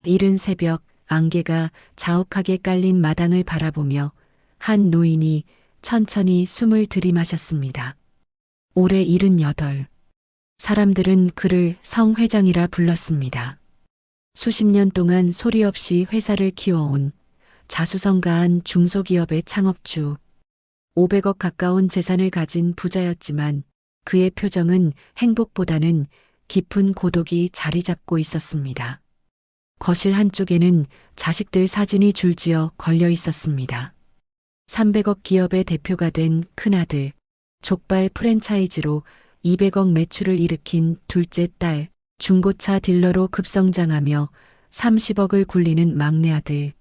이른 새벽 안개가 자욱하게 깔린 마당을 바라보며 한 노인이 천천히 숨을 들이마셨습니다. 올해 78. 사람들은 그를 성 회장이라 불렀습니다. 수십 년 동안 소리 없이 회사를 키워온 자수성가한 중소기업의 창업주, 500억 가까운 재산을 가진 부자였지만 그의 표정은 행복보다는 깊은 고독이 자리 잡고 있었습니다. 거실 한쪽에는 자식들 사진이 줄지어 걸려 있었습니다. 300억 기업의 대표가 된 큰아들, 족발 프랜차이즈로 200억 매출을 일으킨 둘째 딸, 중고차 딜러로 급성장하며 30억을 굴리는 막내 아들,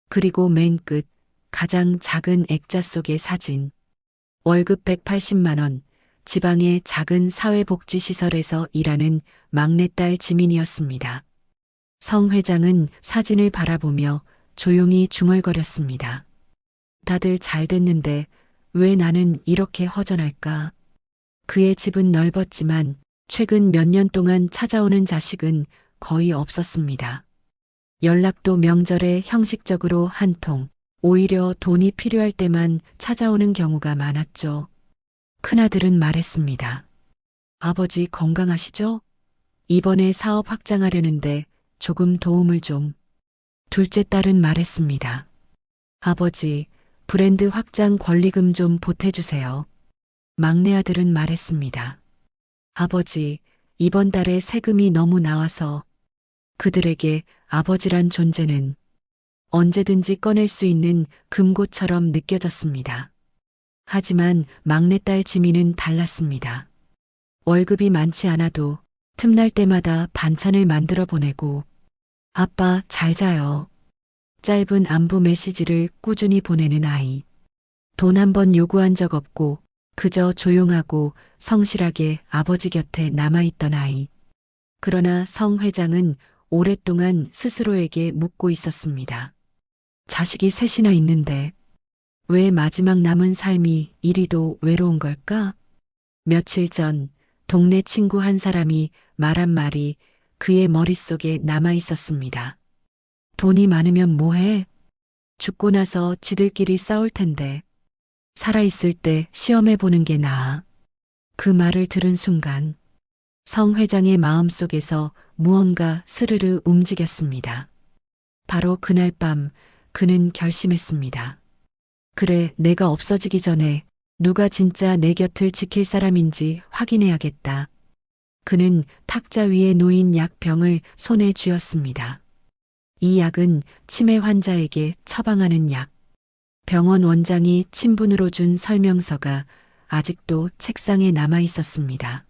그리고 맨 끝 가장 작은 액자 속의 사진. 월급 180만 원, 지방의 작은 사회복지시설에서 일하는 막내딸 지민이었습니다. 성 회장은 사진을 바라보며 조용히 중얼거렸습니다. 다들 잘 됐는데 왜 나는 이렇게 허전할까? 그의 집은 넓었지만 최근 몇 년 동안 찾아오는 자식은 거의 없었습니다. 연락도 명절에 형식적으로 한 통, 오히려 돈이 필요할 때만 찾아오는 경우가 많았죠. 큰아들은 말했습니다. 아버지 건강하시죠? 이번에 사업 확장하려는데 조금 도움을 좀. 둘째 딸은 말했습니다. 아버지, 브랜드 확장 권리금 좀 보태주세요. 막내 아들은 말했습니다. 아버지, 이번 달에 세금이 너무 나와서. 그들에게 아버지란 존재는 언제든지 꺼낼 수 있는 금고처럼 느껴졌습니다. 하지만 막내딸 지민은 달랐습니다. 월급이 많지 않아도 틈날 때마다 반찬을 만들어 보내고 아빠 잘 자요. 짧은 안부 메시지를 꾸준히 보내는 아이. 돈 한 번 요구한 적 없고 그저 조용하고 성실하게 아버지 곁에 남아있던 아이. 그러나 성 회장은 오랫동안 스스로에게 묻고 있었습니다. 자식이 셋이나 있는데 왜 마지막 남은 삶이 이리도 외로운 걸까? 며칠 전 동네 친구 한 사람이 말한 말이 그의 머릿속에 남아 있었습니다. 돈이 많으면 뭐해? 죽고 나서 지들끼리 싸울 텐데 살아있을 때 시험해 보는 게 나아. 그 말을 들은 순간 성 회장의 마음속에서 무언가 스르르 움직였습니다. 바로 그날 밤 그는 결심했습니다. 그래, 내가 없어지기 전에 누가 진짜 내 곁을 지킬 사람인지 확인해야겠다. 그는 탁자 위에 놓인 약병을 손에 쥐었습니다. 이 약은 치매 환자에게 처방하는 약. 병원 원장이 친분으로 준 설명서가 아직도 책상에 남아 있었습니다.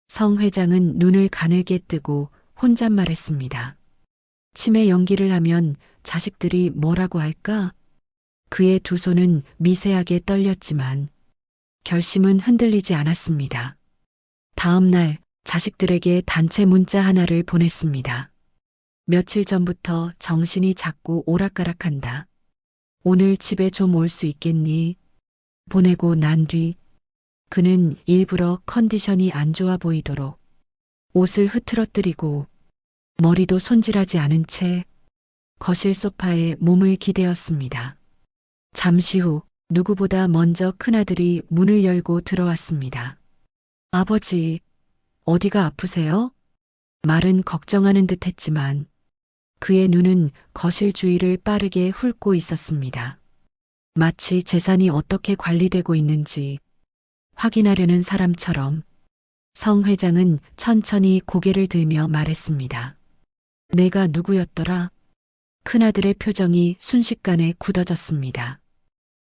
성 회장은 눈을 가늘게 뜨고 혼잣말했습니다. 치매 연기를 하면 자식들이 뭐라고 할까? 그의 두 손은 미세하게 떨렸지만 결심은 흔들리지 않았습니다. 다음 날 자식들에게 단체 문자 하나를 보냈습니다. 며칠 전부터 정신이 자꾸 오락가락한다. 오늘 집에 좀 올 수 있겠니? 보내고 난 뒤 그는 일부러 컨디션이 안 좋아 보이도록 옷을 흐트러뜨리고 머리도 손질하지 않은 채 거실 소파에 몸을 기대었습니다. 잠시 후 누구보다 먼저 큰아들이 문을 열고 들어왔습니다. 아버지, 어디가 아프세요? 말은 걱정하는 듯 했지만 그의 눈은 거실 주위를 빠르게 훑고 있었습니다. 마치 재산이 어떻게 관리되고 있는지 확인하려는 사람처럼. 성 회장은 천천히 고개를 들며 말했습니다. 내가 누구였더라? 큰아들의 표정이 순식간에 굳어졌습니다.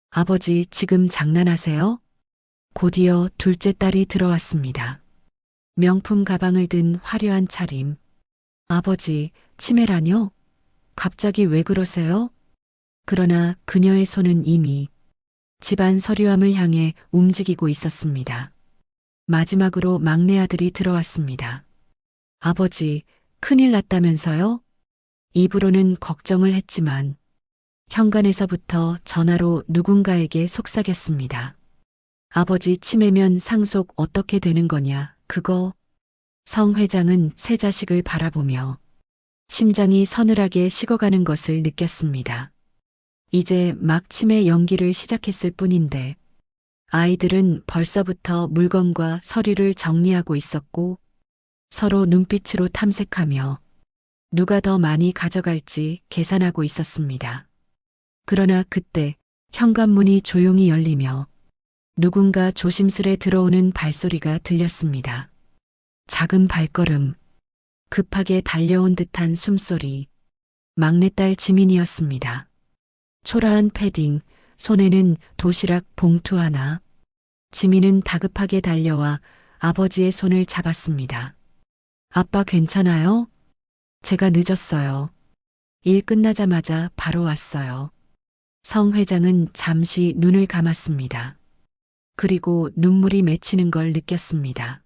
아버지 지금 장난하세요? 곧이어 둘째 딸이 들어왔습니다. 명품 가방을 든 화려한 차림. 아버지, 치매라뇨? 갑자기 왜 그러세요? 그러나 그녀의 손은 이미 집안 서류함을 향해 움직이고 있었습니다. 마지막으로 막내 아들이 들어왔습니다. 아버지, 큰일 났다면서요? 입으로는 걱정을 했지만 현관에서부터 전화로 누군가에게 속삭였습니다. 아버지 치매면 상속 어떻게 되는 거냐, 그거. 성 회장은 새 자식을 바라보며 심장이 서늘하게 식어가는 것을 느꼈습니다. 이제 막 치매 연기를 시작했을 뿐인데 아이들은 벌써부터 물건과 서류를 정리하고 있었고 서로 눈빛으로 탐색하며 누가 더 많이 가져갈지 계산하고 있었습니다. 그러나 그때 현관문이 조용히 열리며 누군가 조심스레 들어오는 발소리가 들렸습니다. 작은 발걸음, 급하게 달려온 듯한 숨소리, 막내딸 지민이었습니다. 초라한 패딩, 손에는 도시락 봉투 하나. 지민은 다급하게 달려와 아버지의 손을 잡았습니다. 아빠 괜찮아요? 제가 늦었어요. 일 끝나자마자 바로 왔어요. 성 회장은 잠시 눈을 감았습니다. 그리고 눈물이 맺히는 걸 느꼈습니다.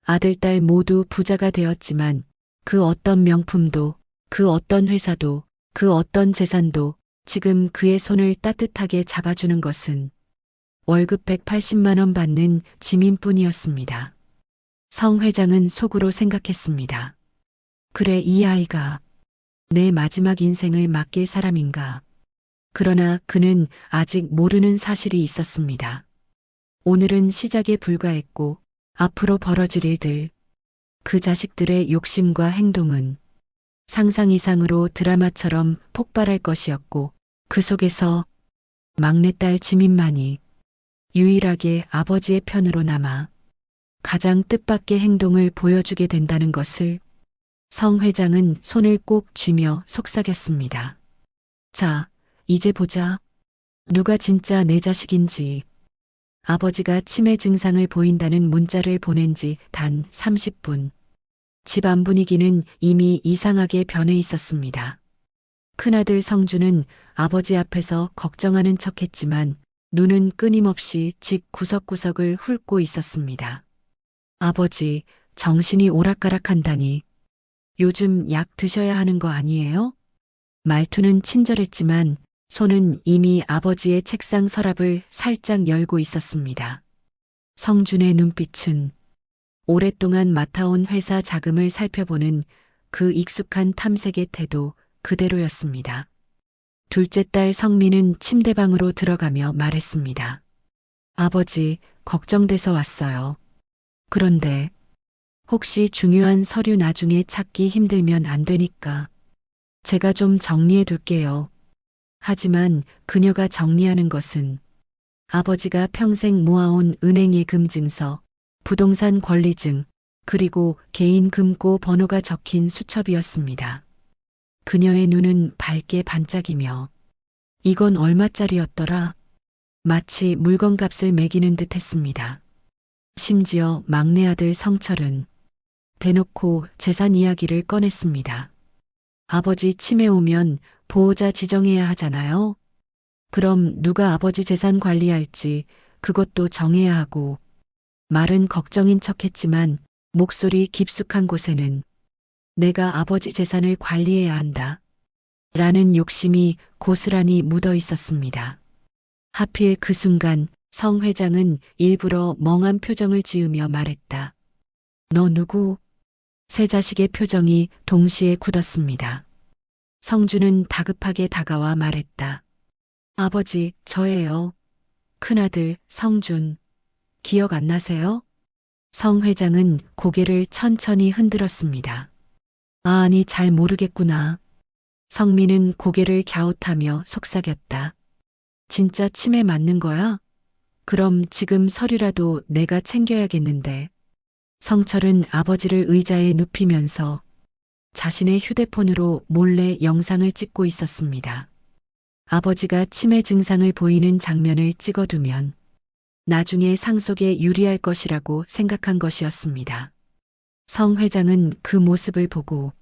아들, 딸 모두 부자가 되었지만 그 어떤 명품도, 그 어떤 회사도, 그 어떤 재산도 지금 그의 손을 따뜻하게 잡아주는 것은 월급 180만 원 받는 지민뿐이었습니다. 성 회장은 속으로 생각했습니다. 그래, 이 아이가 내 마지막 인생을 맡길 사람인가. 그러나 그는 아직 모르는 사실이 있었습니다. 오늘은 시작에 불과했고 앞으로 벌어질 일들, 그 자식들의 욕심과 행동은 상상 이상으로 드라마처럼 폭발할 것이었고 그 속에서 막내딸 지민만이 유일하게 아버지의 편으로 남아 가장 뜻밖의 행동을 보여주게 된다는 것을 성 회장은 손을 꼭 쥐며 속삭였습니다. 자, 이제 보자. 누가 진짜 내 자식인지. 아버지가 치매 증상을 보인다는 문자를 보낸 지 단 30분. 집 안 분위기는 이미 이상하게 변해 있었습니다. 큰아들 성주는 아버지 앞에서 걱정하는 척했지만 눈은 끊임없이 집 구석구석을 훑고 있었습니다. 아버지, 정신이 오락가락한다니. 요즘 약 드셔야 하는 거 아니에요? 말투는 친절했지만 손은 이미 아버지의 책상 서랍을 살짝 열고 있었습니다. 성준의 눈빛은 오랫동안 맡아온 회사 자금을 살펴보는 그 익숙한 탐색의 태도 그대로였습니다. 둘째 딸 성미는 침대방으로 들어가며 말했습니다. 아버지, 걱정돼서 왔어요. 그런데 혹시 중요한 서류 나중에 찾기 힘들면 안 되니까 제가 좀 정리해 둘게요. 하지만 그녀가 정리하는 것은 아버지가 평생 모아온 은행 예금 증서, 부동산 권리증, 그리고 개인 금고 번호가 적힌 수첩이었습니다. 그녀의 눈은 밝게 반짝이며 이건 얼마짜리였더라? 마치 물건값을 매기는 듯 했습니다. 심지어 막내 아들 성철은 대놓고 재산 이야기를 꺼냈습니다. 아버지 치매 오면 보호자 지정해야 하잖아요. 그럼 누가 아버지 재산 관리할지 그것도 정해야 하고 말은 걱정인 척했지만 목소리 깊숙한 곳에는 내가 아버지 재산을 관리해야 한다. 라는 욕심이 고스란히 묻어 있었습니다. 하필 그 순간 성 회장은 일부러 멍한 표정을 지으며 말했다. 너 누구? 세 자식의 표정이 동시에 굳었습니다. 성주는 다급하게 다가와 말했다. 아버지, 저예요. 큰아들 성준. 기억 안 나세요? 성 회장은 고개를 천천히 흔들었습니다. 아니, 잘 모르겠구나. 성민은 고개를 갸웃하며 속삭였다. 진짜 치매 맞는 거야? 그럼 지금 서류라도 내가 챙겨야겠는데. 성철은 아버지를 의자에 눕히면서 자신의 휴대폰으로 몰래 영상을 찍고 있었습니다. 아버지가 치매 증상을 보이는 장면을 찍어두면 나중에 상속에 유리할 것이라고 생각한 것이었습니다. 성 회장은 그 모습을 보고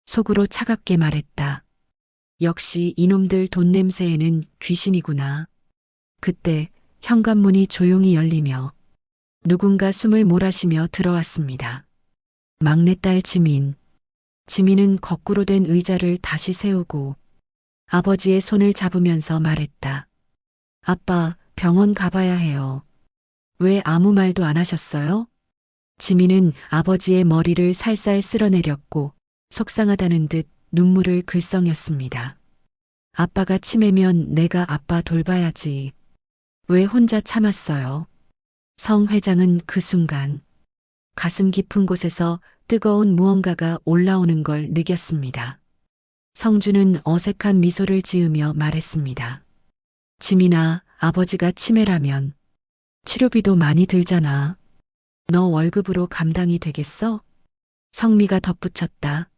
속으로 차갑게 말했다. 역시 이놈들 돈 냄새에는 귀신이구나. 그때 현관문이 조용히 열리며 누군가 숨을 몰아쉬며 들어왔습니다. 막내딸 지민. 지민은 거꾸로 된 의자를 다시 세우고 아버지의 손을 잡으면서 말했다. 아빠, 병원 가봐야 해요. 왜 아무 말도 안 하셨어요? 지민은 아버지의 머리를 살살 쓸어내렸고 속상하다는 듯 눈물을 글썽였습니다. 아빠가 치매면 내가 아빠 돌봐야지. 왜 혼자 참았어요? 성 회장은 그 순간 가슴 깊은 곳에서 뜨거운 무언가가 올라오는 걸 느꼈습니다. 성주는 어색한 미소를 지으며 말했습니다. 지민아, 아버지가 치매라면 치료비도 많이 들잖아. 너 월급으로 감당이 되겠어? 성미가 덧붙였다.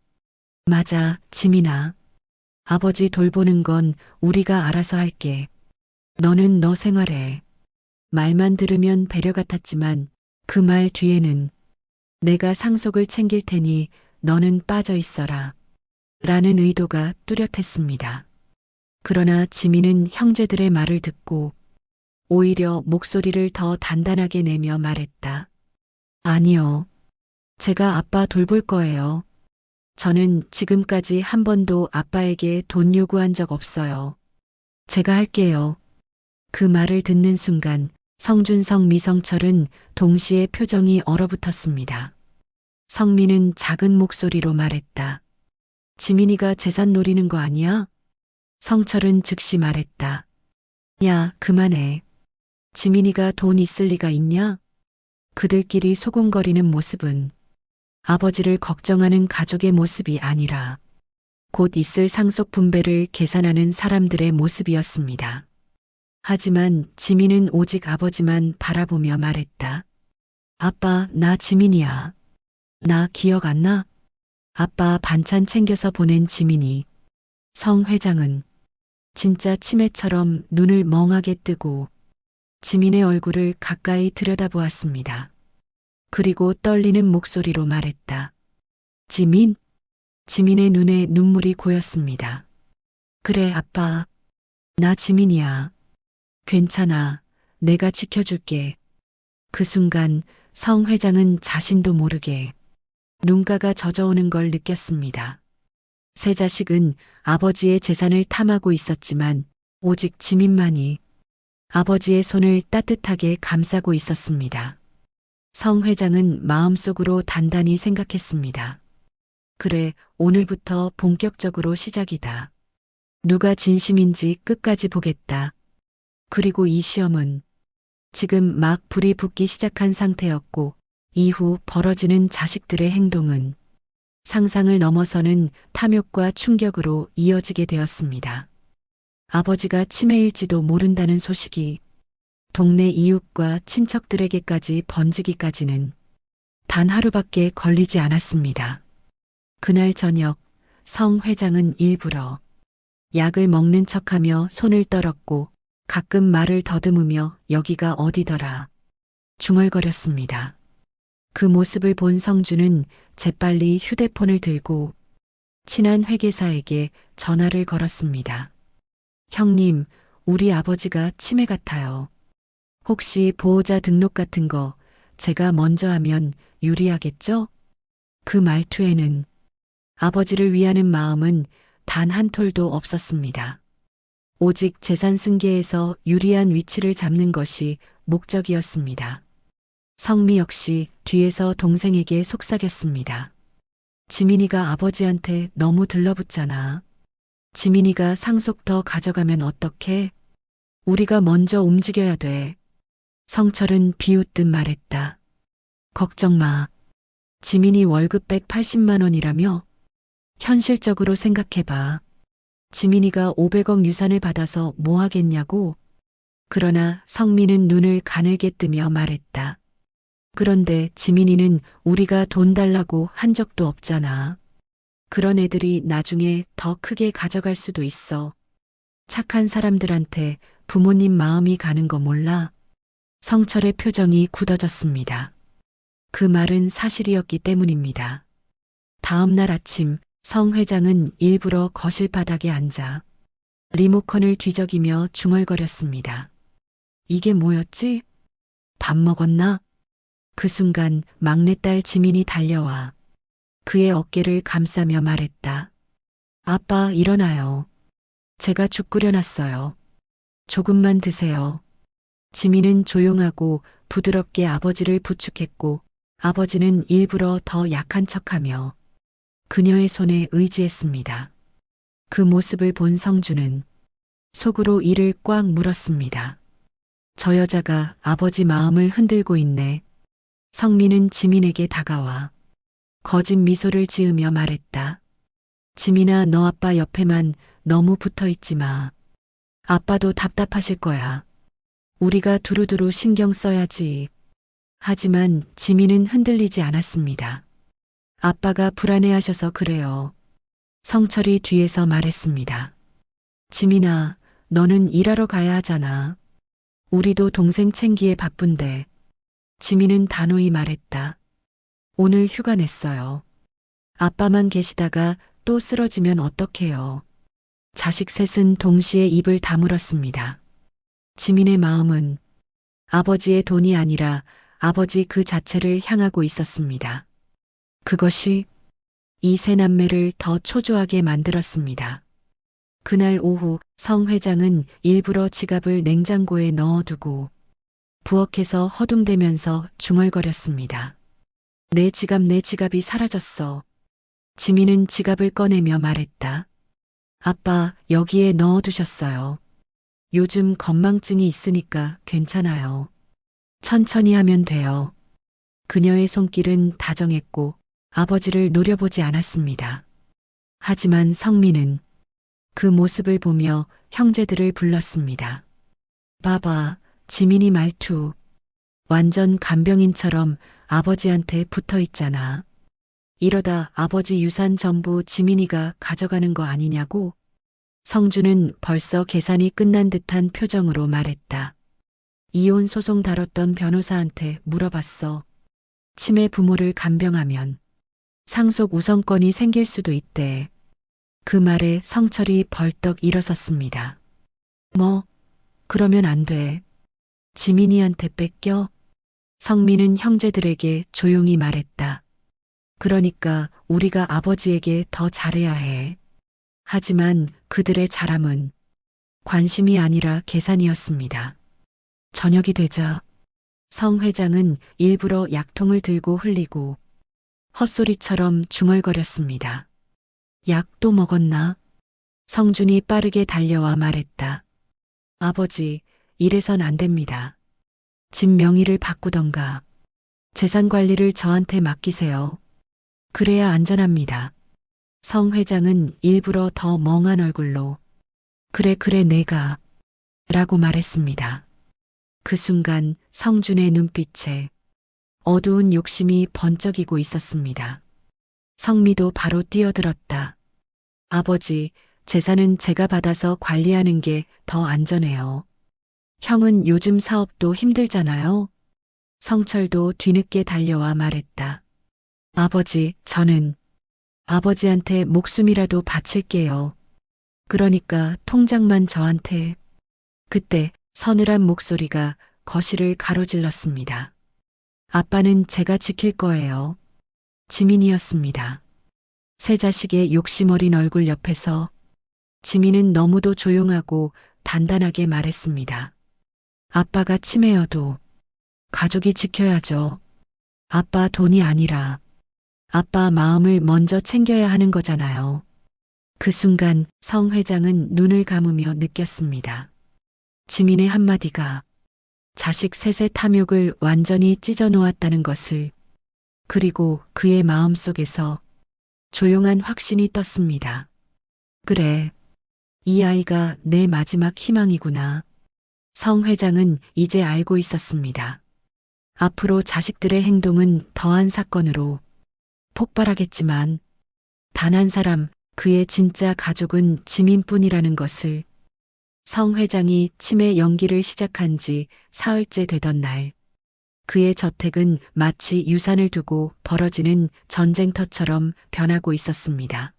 맞아, 지민아. 아버지 돌보는 건 우리가 알아서 할게. 너는 너 생활해. 말만 들으면 배려 같았지만 그 말 뒤에는 내가 상속을 챙길 테니 너는 빠져 있어라. 라는 의도가 뚜렷했습니다. 그러나 지민은 형제들의 말을 듣고 오히려 목소리를 더 단단하게 내며 말했다. 아니요. 제가 아빠 돌볼 거예요. 저는 지금까지 한 번도 아빠에게 돈 요구한 적 없어요. 제가 할게요. 그 말을 듣는 순간 성준성 미성철은 동시에 표정이 얼어붙었습니다. 성미는 작은 목소리로 말했다. 지민이가 재산 노리는 거 아니야? 성철은 즉시 말했다. 야, 그만해. 지민이가 돈 있을 리가 있냐? 그들끼리 소곤거리는 모습은 아버지를 걱정하는 가족의 모습이 아니라 곧 있을 상속 분배를 계산하는 사람들의 모습이었습니다. 하지만 지민은 오직 아버지만 바라보며 말했다. 아빠, 나 지민이야. 나 기억 안 나? 아빠 반찬 챙겨서 보낸 지민이. 성 회장은 진짜 치매처럼 눈을 멍하게 뜨고 지민의 얼굴을 가까이 들여다보았습니다. 그리고 떨리는 목소리로 말했다. 지민? 지민의 눈에 눈물이 고였습니다. 그래, 아빠. 나 지민이야. 괜찮아. 내가 지켜줄게. 그 순간 성 회장은 자신도 모르게 눈가가 젖어오는 걸 느꼈습니다. 세 자식은 아버지의 재산을 탐하고 있었지만 오직 지민만이 아버지의 손을 따뜻하게 감싸고 있었습니다. 성 회장은 마음속으로 단단히 생각했습니다. 그래, 오늘부터 본격적으로 시작이다. 누가 진심인지 끝까지 보겠다. 그리고 이 시험은 지금 막 불이 붙기 시작한 상태였고 이후 벌어지는 자식들의 행동은 상상을 넘어서는 탐욕과 충격으로 이어지게 되었습니다. 아버지가 치매일지도 모른다는 소식이 동네 이웃과 친척들에게까지 번지기까지는 단 하루밖에 걸리지 않았습니다. 그날 저녁 성 회장은 일부러 약을 먹는 척하며 손을 떨었고 가끔 말을 더듬으며 여기가 어디더라 중얼거렸습니다. 그 모습을 본 성주는 재빨리 휴대폰을 들고 친한 회계사에게 전화를 걸었습니다. 형님, 우리 아버지가 치매 같아요. 혹시 보호자 등록 같은 거 제가 먼저 하면 유리하겠죠? 그 말투에는 아버지를 위하는 마음은 단 한 톨도 없었습니다. 오직 재산 승계에서 유리한 위치를 잡는 것이 목적이었습니다. 성미 역시 뒤에서 동생에게 속삭였습니다. 지민이가 아버지한테 너무 들러붙잖아. 지민이가 상속 더 가져가면 어떡해? 우리가 먼저 움직여야 돼. 성철은 비웃듯 말했다. 걱정 마. 지민이 월급 180만 원이라며? 현실적으로 생각해봐. 지민이가 500억 유산을 받아서 뭐 하겠냐고? 그러나 성미는 눈을 가늘게 뜨며 말했다. 그런데 지민이는 우리가 돈 달라고 한 적도 없잖아. 그런 애들이 나중에 더 크게 가져갈 수도 있어. 착한 사람들한테 부모님 마음이 가는 거 몰라? 성철의 표정이 굳어졌습니다. 그 말은 사실이었기 때문입니다. 다음 날 아침 성 회장은 일부러 거실 바닥에 앉아 리모컨을 뒤적이며 중얼거렸습니다. 이게 뭐였지? 밥 먹었나? 그 순간 막내딸 지민이 달려와 그의 어깨를 감싸며 말했다. 아빠, 일어나요. 제가 죽 끓여놨어요. 조금만 드세요. 지민은 조용하고 부드럽게 아버지를 부축했고 아버지는 일부러 더 약한 척하며 그녀의 손에 의지했습니다. 그 모습을 본 성주는 속으로 이를 꽉 물었습니다. 저 여자가 아버지 마음을 흔들고 있네. 성민은 지민에게 다가와 거짓 미소를 지으며 말했다. 지민아, 너 아빠 옆에만 너무 붙어 있지 마. 아빠도 답답하실 거야. 우리가 두루두루 신경 써야지. 하지만 지민은 흔들리지 않았습니다. 아빠가 불안해하셔서 그래요. 성철이 뒤에서 말했습니다. 지민아, 너는 일하러 가야 하잖아. 우리도 동생 챙기에 바쁜데. 지민은 단호히 말했다. 오늘 휴가 냈어요. 아빠만 계시다가 또 쓰러지면 어떡해요. 자식 셋은 동시에 입을 다물었습니다. 지민의 마음은 아버지의 돈이 아니라 아버지 그 자체를 향하고 있었습니다. 그것이 이 세 남매를 더 초조하게 만들었습니다. 그날 오후 성 회장은 일부러 지갑을 냉장고에 넣어두고 부엌에서 허둥대면서 중얼거렸습니다. 내 지갑이 사라졌어. 지민은 지갑을 꺼내며 말했다. 아빠, 여기에 넣어두셨어요. 요즘 건망증이 있으니까 괜찮아요. 천천히 하면 돼요. 그녀의 손길은 다정했고 아버지를 노려보지 않았습니다. 하지만 성민은 그 모습을 보며 형제들을 불렀습니다. 봐봐, 지민이 말투. 완전 간병인처럼 아버지한테 붙어 있잖아. 이러다 아버지 유산 전부 지민이가 가져가는 거 아니냐고? 성주는 벌써 계산이 끝난 듯한 표정으로 말했다. 이혼 소송 다뤘던 변호사한테 물어봤어. 치매 부모를 간병하면 상속 우선권이 생길 수도 있대. 그 말에 성철이 벌떡 일어섰습니다. 뭐, 그러면 안 돼. 지민이한테 뺏겨? 성민은 형제들에게 조용히 말했다. 그러니까 우리가 아버지에게 더 잘해야 해. 하지만 그들의 잘함은 관심이 아니라 계산이었습니다. 저녁이 되자 성 회장은 일부러 약통을 들고 흘리고 헛소리처럼 중얼거렸습니다. 약 또 먹었나? 성준이 빠르게 달려와 말했다. 아버지, 이래선 안 됩니다. 집 명의를 바꾸던가 재산 관리를 저한테 맡기세요. 그래야 안전합니다. 성 회장은 일부러 더 멍한 얼굴로 그래 내가 라고 말했습니다. 그 순간 성준의 눈빛에 어두운 욕심이 번쩍이고 있었습니다. 성미도 바로 뛰어들었다. 아버지, 재산은 제가 받아서 관리하는 게 더 안전해요. 형은 요즘 사업도 힘들잖아요. 성철도 뒤늦게 달려와 말했다. 아버지, 저는 아버지한테 목숨이라도 바칠게요. 그러니까 통장만 저한테. 그때 서늘한 목소리가 거실을 가로질렀습니다. 아빠는 제가 지킬 거예요. 지민이었습니다. 세 자식의 욕심 어린 얼굴 옆에서 지민은 너무도 조용하고 단단하게 말했습니다. 아빠가 치매여도 가족이 지켜야죠. 아빠 돈이 아니라 아빠 마음을 먼저 챙겨야 하는 거잖아요. 그 순간 성 회장은 눈을 감으며 느꼈습니다. 지민의 한마디가 자식 셋의 탐욕을 완전히 찢어 놓았다는 것을. 그리고 그의 마음속에서 조용한 확신이 떴습니다. 그래, 이 아이가 내 마지막 희망이구나. 성 회장은 이제 알고 있었습니다. 앞으로 자식들의 행동은 더한 사건으로 폭발하겠지만 단 한 사람, 그의 진짜 가족은 지민뿐이라는 것을. 성 회장이 치매 연기를 시작한 지 사흘째 되던 날, 그의 저택은 마치 유산을 두고 벌어지는 전쟁터처럼 변하고 있었습니다.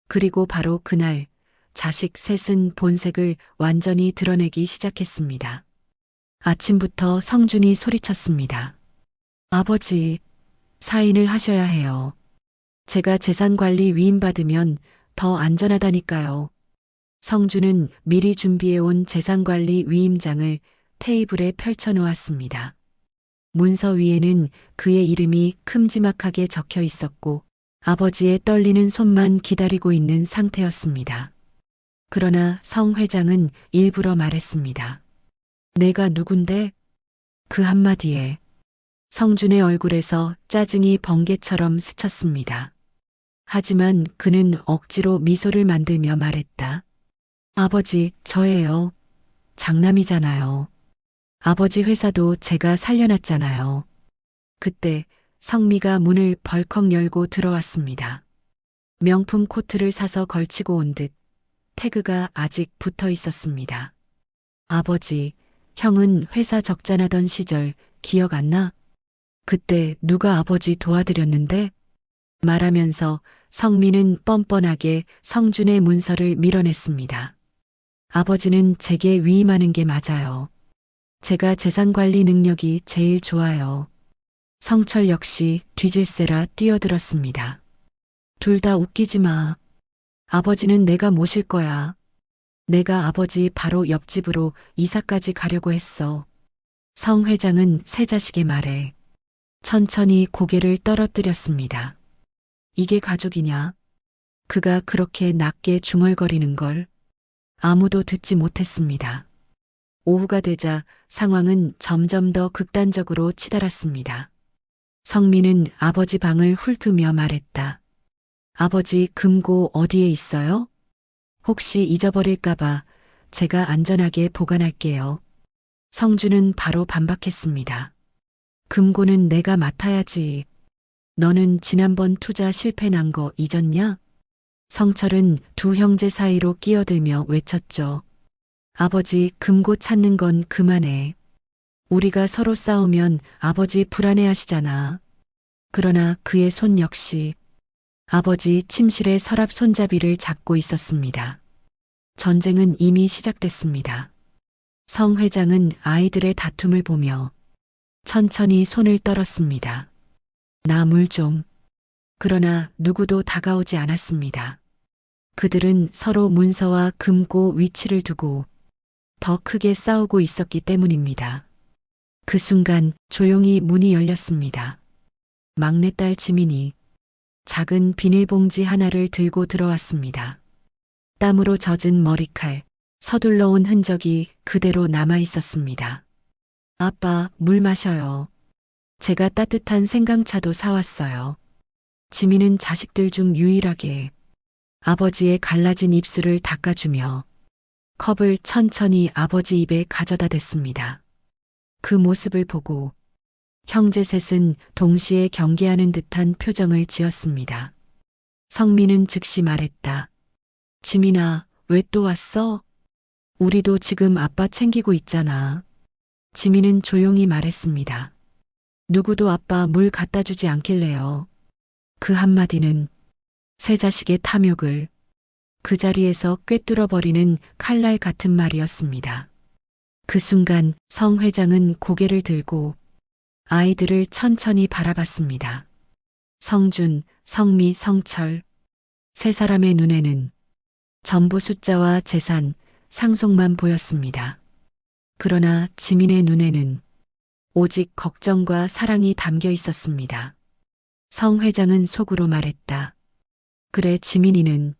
그리고 바로 그날 자식 셋은 본색을 완전히 드러내기 시작했습니다. 아침부터 성준이 소리쳤습니다. 아버지, 사인을 하셔야 해요. 제가 재산관리 위임받으면 더 안전하다니까요. 성준은 미리 준비해온 재산관리 위임장을 테이블에 펼쳐놓았습니다. 문서 위에는 그의 이름이 큼지막하게 적혀 있었고 아버지의 떨리는 손만 기다리고 있는 상태였습니다. 그러나 성 회장은 일부러 말했습니다. 내가 누군데? 그 한마디에 성준의 얼굴에서 짜증이 번개처럼 스쳤습니다. 하지만 그는 억지로 미소를 만들며 말했다. 아버지, 저예요. 장남이잖아요. 아버지 회사도 제가 살려놨잖아요. 그때 성미가 문을 벌컥 열고 들어왔습니다. 명품 코트를 사서 걸치고 온 듯 태그가 아직 붙어 있었습니다. 아버지, 형은 회사 적자나던 시절 기억 안 나? 그때 누가 아버지 도와드렸는데? 말하면서 성미는 뻔뻔하게 성준의 문서를 밀어냈습니다. 아버지는 제게 위임하는 게 맞아요. 제가 재산 관리 능력이 제일 좋아요. 성철 역시 뒤질세라 뛰어들었습니다. 둘 다 웃기지 마. 아버지는 내가 모실 거야. 내가 아버지 바로 옆집으로 이사까지 가려고 했어. 성 회장은 새 자식의 말에 천천히 고개를 떨어뜨렸습니다. 이게 가족이냐? 그가 그렇게 낮게 중얼거리는 걸 아무도 듣지 못했습니다. 오후가 되자 상황은 점점 더 극단적으로 치달았습니다. 성민은 아버지 방을 훑으며 말했다. 아버지 금고 어디에 있어요? 혹시 잊어버릴까봐 제가 안전하게 보관할게요. 성준은 바로 반박했습니다. 금고는 내가 맡아야지. 너는 지난번 투자 실패 난 거 잊었냐? 성철은 두 형제 사이로 끼어들며 외쳤죠. 아버지 금고 찾는 건 그만해. 우리가 서로 싸우면 아버지 불안해하시잖아. 그러나 그의 손 역시 아버지 침실의 서랍 손잡이를 잡고 있었습니다. 전쟁은 이미 시작됐습니다. 성 회장은 아이들의 다툼을 보며 천천히 손을 떨었습니다. 나 물 좀. 그러나 누구도 다가오지 않았습니다. 그들은 서로 문서와 금고 위치를 두고 더 크게 싸우고 있었기 때문입니다. 그 순간 조용히 문이 열렸습니다. 막내딸 지민이 작은 비닐봉지 하나를 들고 들어왔습니다. 땀으로 젖은 머리칼, 서둘러 온 흔적이 그대로 남아 있었습니다. 아빠, 물 마셔요. 제가 따뜻한 생강차도 사왔어요. 지민은 자식들 중 유일하게 아버지의 갈라진 입술을 닦아주며 컵을 천천히 아버지 입에 가져다 댔습니다. 그 모습을 보고 형제 셋은 동시에 경계하는 듯한 표정을 지었습니다. 성민은 즉시 말했다. 지민아, 왜 또 왔어? 우리도 지금 아빠 챙기고 있잖아. 지민은 조용히 말했습니다. 누구도 아빠 물 갖다 주지 않길래요. 그 한마디는 세 자식의 탐욕을 그 자리에서 꿰뚫어버리는 칼날 같은 말이었습니다. 그 순간 성 회장은 고개를 들고 아이들을 천천히 바라봤습니다. 성준, 성미, 성철. 세 사람의 눈에는 전부 숫자와 재산, 상속만 보였습니다. 그러나 지민의 눈에는 오직 걱정과 사랑이 담겨 있었습니다. 성 회장은 속으로 말했다. 그래, 지민이는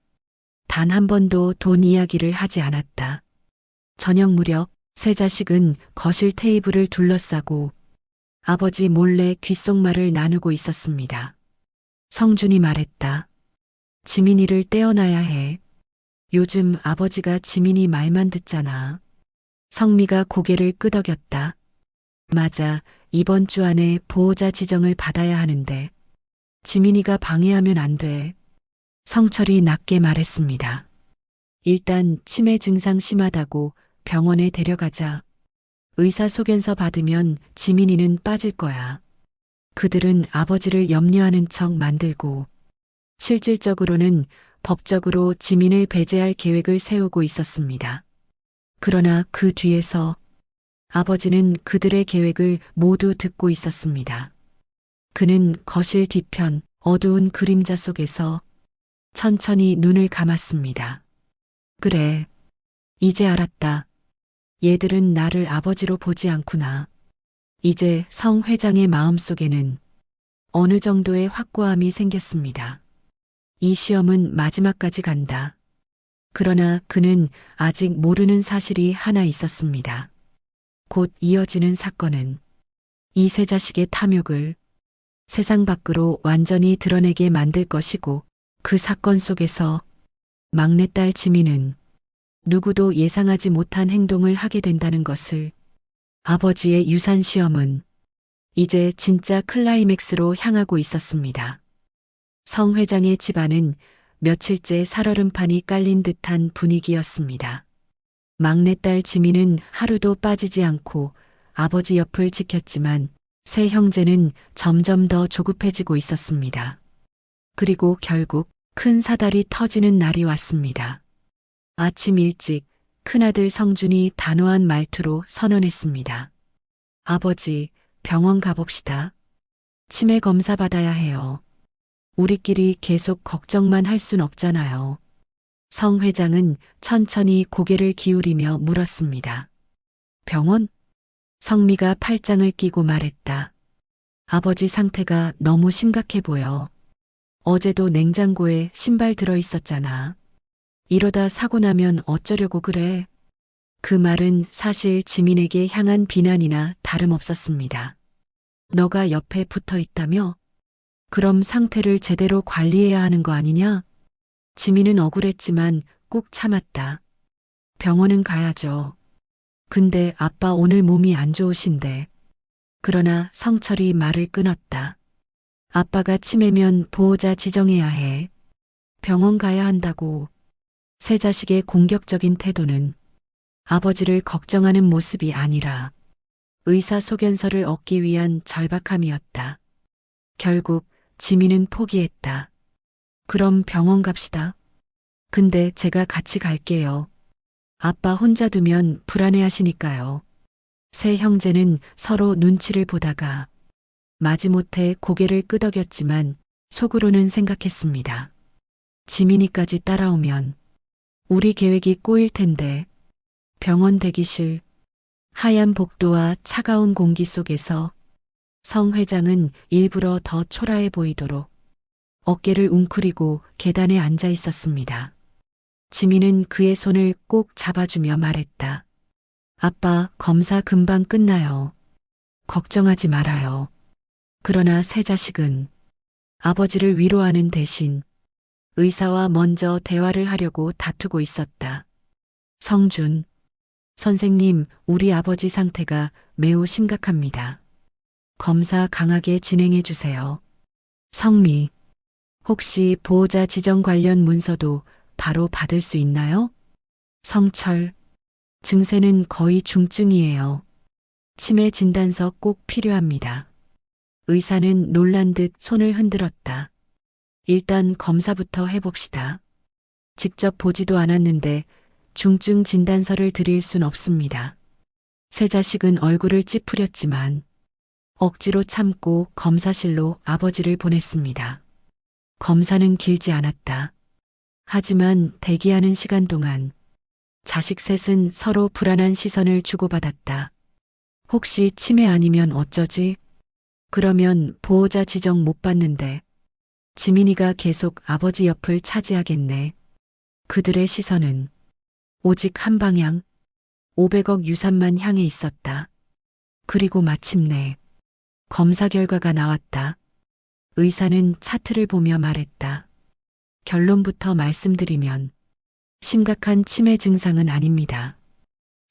단 한 번도 돈 이야기를 하지 않았다. 저녁 무렵 세 자식은 거실 테이블을 둘러싸고 아버지 몰래 귓속말을 나누고 있었습니다. 성준이 말했다. 지민이를 떼어놔야 해. 요즘 아버지가 지민이 말만 듣잖아. 성미가 고개를 끄덕였다. 맞아, 이번 주 안에 보호자 지정을 받아야 하는데 지민이가 방해하면 안 돼. 성철이 낮게 말했습니다. 일단 치매 증상 심하다고 병원에 데려가자. 의사소견서 받으면 지민이는 빠질 거야. 그들은 아버지를 염려하는 척 만들고 실질적으로는 법적으로 지민을 배제할 계획을 세우고 있었습니다. 그러나 그 뒤에서 아버지는 그들의 계획을 모두 듣고 있었습니다. 그는 거실 뒤편 어두운 그림자 속에서 천천히 눈을 감았습니다. 그래, 이제 알았다. 얘들은 나를 아버지로 보지 않구나. 이제 성 회장의 마음속에는 어느 정도의 확고함이 생겼습니다. 이 시험은 마지막까지 간다. 그러나 그는 아직 모르는 사실이 하나 있었습니다. 곧 이어지는 사건은 이 세 자식의 탐욕을 세상 밖으로 완전히 드러내게 만들 것이고 그 사건 속에서 막내딸 지민은 누구도 예상하지 못한 행동을 하게 된다는 것을 아버지의 유산 시험은 이제 진짜 클라이맥스로 향하고 있었습니다. 성 회장의 집안은 며칠째 살얼음판이 깔린 듯한 분위기였습니다. 막내딸 지민은 하루도 빠지지 않고 아버지 옆을 지켰지만 세 형제는 점점 더 조급해지고 있었습니다. 그리고 결국 큰 사달이 터지는 날이 왔습니다. 아침 일찍 큰아들 성준이 단호한 말투로 선언했습니다. 아버지, 병원 가봅시다. 치매 검사 받아야 해요. 우리끼리 계속 걱정만 할 순 없잖아요. 성 회장은 천천히 고개를 기울이며 물었습니다. 병원? 성미가 팔짱을 끼고 말했다. 아버지 상태가 너무 심각해 보여. 어제도 냉장고에 신발 들어 있었잖아. 이러다 사고 나면 어쩌려고 그래? 그 말은 사실 지민에게 향한 비난이나 다름없었습니다. 너가 옆에 붙어 있다며? 그럼 상태를 제대로 관리해야 하는 거 아니냐? 지민은 억울했지만 꾹 참았다. 병원은 가야죠. 근데 아빠 오늘 몸이 안 좋으신데. 그러나 성철이 말을 끊었다. 아빠가 치매면 보호자 지정해야 해. 병원 가야 한다고. 세 자식의 공격적인 태도는 아버지를 걱정하는 모습이 아니라 의사소견서를 얻기 위한 절박함이었다. 결국 지민은 포기했다. 그럼 병원 갑시다. 근데 제가 같이 갈게요. 아빠 혼자 두면 불안해하시니까요. 세 형제는 서로 눈치를 보다가 마지못해 고개를 끄덕였지만 속으로는 생각했습니다. 지민이까지 따라오면 우리 계획이 꼬일 텐데. 병원 대기실, 하얀 복도와 차가운 공기 속에서 성 회장은 일부러 더 초라해 보이도록 어깨를 웅크리고 계단에 앉아 있었습니다. 지민은 그의 손을 꼭 잡아주며 말했다. 아빠, 검사 금방 끝나요. 걱정하지 말아요. 그러나 세 자식은 아버지를 위로하는 대신 의사와 먼저 대화를 하려고 다투고 있었다. 성준, 선생님, 우리 아버지 상태가 매우 심각합니다. 검사 강하게 진행해 주세요. 성미, 혹시 보호자 지정 관련 문서도 바로 받을 수 있나요? 성철, 증세는 거의 중증이에요. 치매 진단서 꼭 필요합니다. 의사는 놀란 듯 손을 흔들었다. 일단 검사부터 해봅시다. 직접 보지도 않았는데 중증 진단서를 드릴 순 없습니다. 세 자식은 얼굴을 찌푸렸지만 억지로 참고 검사실로 아버지를 보냈습니다. 검사는 길지 않았다. 하지만 대기하는 시간 동안 자식 셋은 서로 불안한 시선을 주고받았다. 혹시 치매 아니면 어쩌지? 그러면 보호자 지정 못 받는데 지민이가 계속 아버지 옆을 차지하겠네. 그들의 시선은 오직 한 방향, 500억 유산만 향해 있었다. 그리고 마침내 검사 결과가 나왔다. 의사는 차트를 보며 말했다. 결론부터 말씀드리면 심각한 치매 증상은 아닙니다.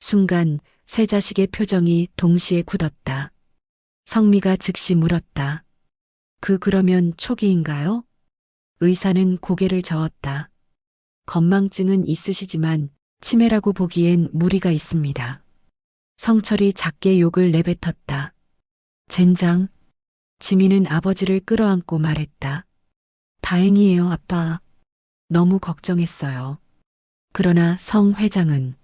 순간 세 자식의 표정이 동시에 굳었다. 성미가 즉시 물었다. 그러면 초기인가요? 의사는 고개를 저었다. 건망증은 있으시지만 치매라고 보기엔 무리가 있습니다. 성철이 작게 욕을 내뱉었다. 젠장. 지민은 아버지를 끌어안고 말했다. 다행이에요, 아빠. 너무 걱정했어요. 그러나 성 회장은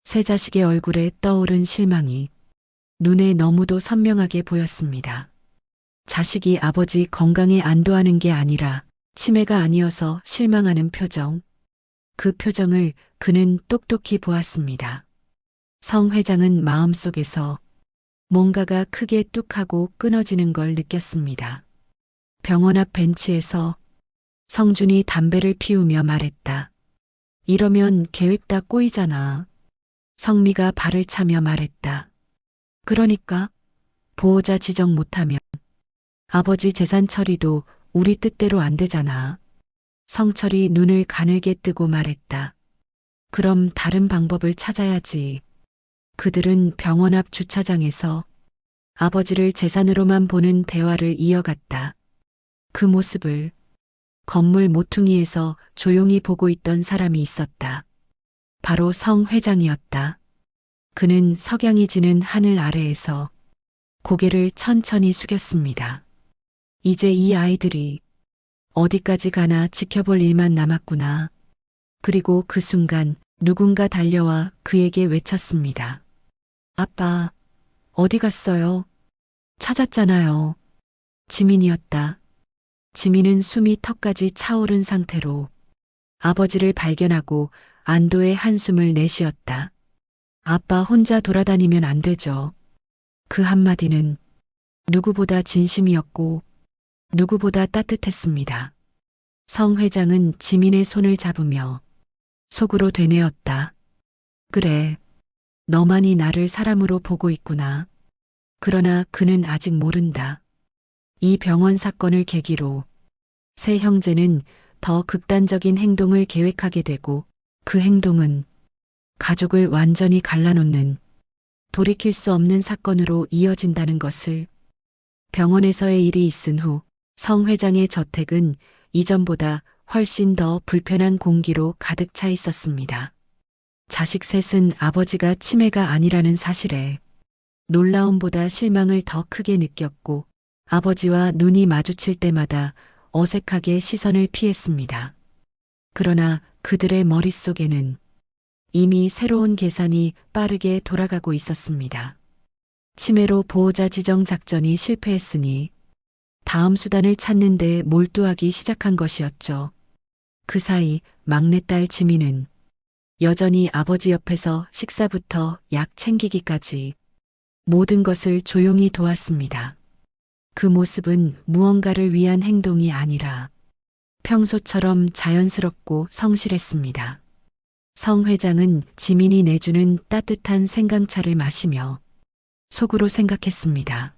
세 자식의 얼굴에 떠오른 실망이 눈에 너무도 선명하게 보였습니다. 자식이 아버지 건강에 안도하는 게 아니라 치매가 아니어서 실망하는 표정. 그 표정을 그는 똑똑히 보았습니다. 성 회장은 마음속에서 뭔가가 크게 뚝하고 끊어지는 걸 느꼈습니다. 병원 앞 벤치에서 성준이 담배를 피우며 말했다. 이러면 계획 다 꼬이잖아. 성미가 발을 차며 말했다. 그러니까 보호자 지정 못하면 아버지 재산 처리도 우리 뜻대로 안 되잖아. 성철이 눈을 가늘게 뜨고 말했다. 그럼 다른 방법을 찾아야지. 그들은 병원 앞 주차장에서 아버지를 재산으로만 보는 대화를 이어갔다. 그 모습을 건물 모퉁이에서 조용히 보고 있던 사람이 있었다. 바로 성 회장이었다. 그는 석양이 지는 하늘 아래에서 고개를 천천히 숙였습니다. 이제 이 아이들이 어디까지 가나 지켜볼 일만 남았구나. 그리고 그 순간 누군가 달려와 그에게 외쳤습니다. 아빠, 어디 갔어요? 찾았잖아요. 지민이었다. 지민은 숨이 턱까지 차오른 상태로 아버지를 발견하고 안도의 한숨을 내쉬었다. 아빠 혼자 돌아다니면 안 되죠. 그 한마디는 누구보다 진심이었고 누구보다 따뜻했습니다. 성 회장은 지민의 손을 잡으며 속으로 되뇌었다. 그래, 너만이 나를 사람으로 보고 있구나. 그러나 그는 아직 모른다. 이 병원 사건을 계기로 세 형제는 더 극단적인 행동을 계획하게 되고 그 행동은 가족을 완전히 갈라놓는 돌이킬 수 없는 사건으로 이어진다는 것을 병원에서의 일이 있은 후 성 회장의 저택은 이전보다 훨씬 더 불편한 공기로 가득 차 있었습니다. 자식 셋은 아버지가 치매가 아니라는 사실에 놀라움보다 실망을 더 크게 느꼈고 아버지와 눈이 마주칠 때마다 어색하게 시선을 피했습니다. 그러나 그들의 머릿속에는 이미 새로운 계산이 빠르게 돌아가고 있었습니다. 치매로 보호자 지정 작전이 실패했으니 다음 수단을 찾는 데 몰두하기 시작한 것이었죠. 그 사이 막내딸 지민은 여전히 아버지 옆에서 식사부터 약 챙기기까지 모든 것을 조용히 도왔습니다. 그 모습은 무언가를 위한 행동이 아니라 평소처럼 자연스럽고 성실했습니다. 성 회장은 지민이 내주는 따뜻한 생강차를 마시며 속으로 생각했습니다.